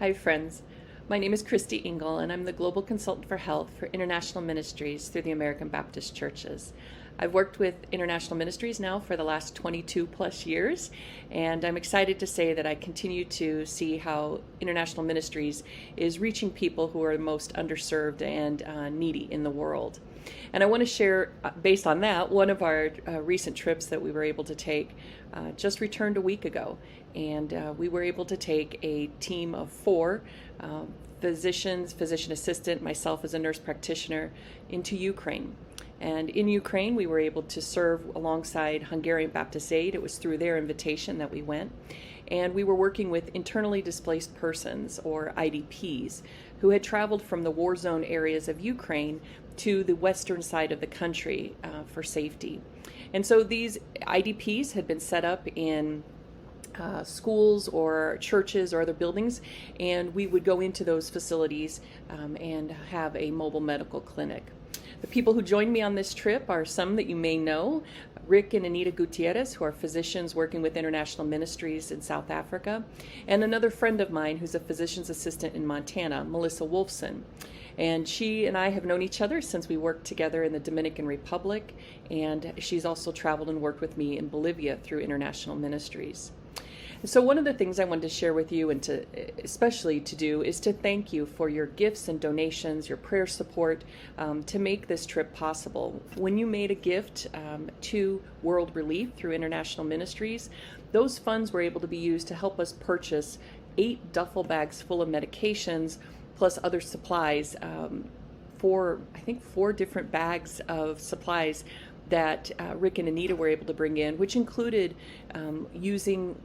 Hi friends, my name is Kristy Engel and I'm the Global Consultant for Health for International Ministries through the American Baptist Churches. I've worked with International Ministries now for the last 22 plus years, and I'm excited to say that I continue to see how International Ministries is reaching people who are most underserved and needy in the world. And I want to share, based on that, one of our recent trips that we were able to take just returned a week ago. And we were able to take a team of 4 physicians, physician assistant, myself as a nurse practitioner, into Ukraine. And in Ukraine, we were able to serve alongside Hungarian Baptist Aid. It was through their invitation that we went. And we were working with internally displaced persons, or IDPs, who had traveled from the war zone areas of Ukraine to the western side of the country for safety. And so these IDPs had been set up in schools or churches or other buildings, and we would go into those facilities and have a mobile medical clinic. The people who joined me on this trip are some that you may know: Rick and Anita Gutierrez, who are physicians working with International Ministries in South Africa, and another friend of mine who's a physician's assistant in Montana, Melissa Wolfson. And she and I have known each other since we worked together in the Dominican Republic, and she's also traveled and worked with me in Bolivia through International Ministries. So one of the things I wanted to share with you, and especially to do, is to thank you for your gifts and donations, your prayer support to make this trip possible. When you made a gift to World Relief through International Ministries, those funds were able to be used to help us purchase 8 duffel bags full of medications, plus other supplies, I think 4 different bags of supplies that Rick and Anita were able to bring in, which included using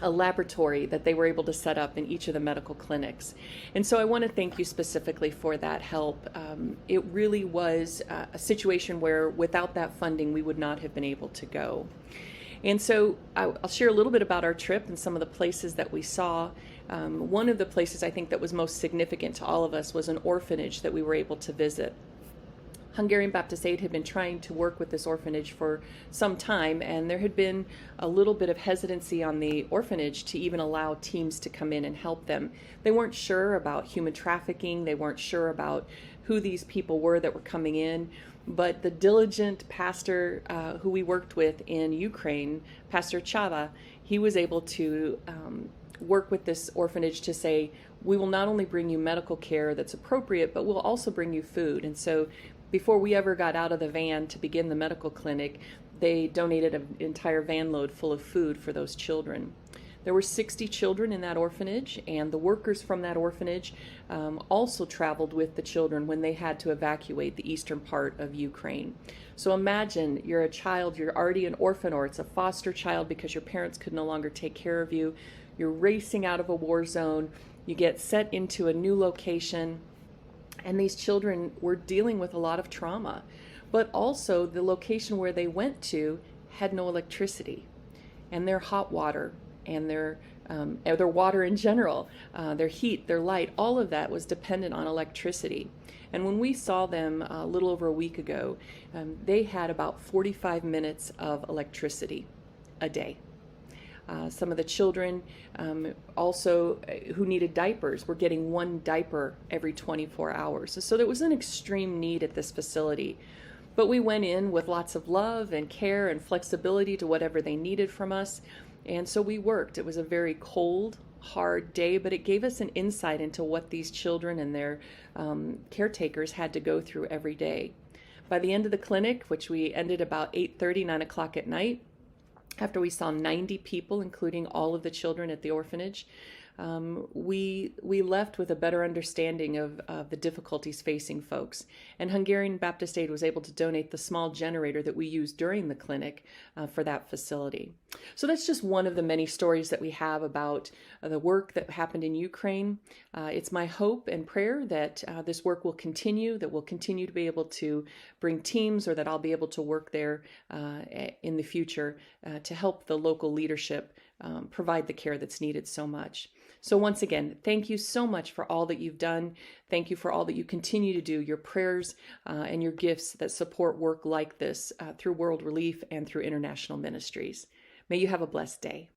a laboratory that they were able to set up in each of the medical clinics. And so I want to thank you specifically for that help. It really was a situation where without that funding we would not have been able to go. And so I'll share a little bit about our trip and some of the places that we saw. One of the places I think that was most significant to all of us was an orphanage that we were able to visit. Hungarian Baptist Aid had been trying to work with this orphanage for some time, and there had been a little bit of hesitancy on the orphanage to even allow teams to come in and help them. They weren't sure about human trafficking. They weren't sure about who these people were that were coming in. But the diligent pastor who we worked with in Ukraine, Pastor Chava, he was able to work with this orphanage to say, we will not only bring you medical care that's appropriate, but we'll also bring you food. And so before we ever got out of the van to begin the medical clinic, they donated an entire van load full of food for those children. There were 60 children in that orphanage, and the workers from that orphanage also traveled with the children when they had to evacuate the eastern part of Ukraine. So imagine you're a child, you're already an orphan, or it's a foster child because your parents could no longer take care of you. You're racing out of a war zone, you get set into a new location, and these children were dealing with a lot of trauma. But also the location where they went to had no electricity, and their hot water and their water in general, their heat, their light, all of that was dependent on electricity. And when we saw them a little over a week ago, they had about 45 minutes of electricity a day. Some of the children also who needed diapers were getting 1 diaper every 24 hours. So there was an extreme need at this facility. But we went in with lots of love and care and flexibility to whatever they needed from us. And so we worked. It was a very cold, hard day, but it gave us an insight into what these children and their caretakers had to go through every day. By the end of the clinic, which we ended about 8:30, 9 o'clock at night, after we saw 90 people, including all of the children at the orphanage, we left with a better understanding of the difficulties facing folks. And Hungarian Baptist Aid was able to donate the small generator that we used during the clinic for that facility. So that's just one of the many stories that we have about the work that happened in Ukraine. It's my hope and prayer that this work will continue, that we'll continue to be able to bring teams, or that I'll be able to work there in the future to help the local leadership provide the care that's needed so much. So once again, thank you so much for all that you've done. Thank you for all that you continue to do, your prayers and your gifts that support work like this through World Relief and through International Ministries. May you have a blessed day.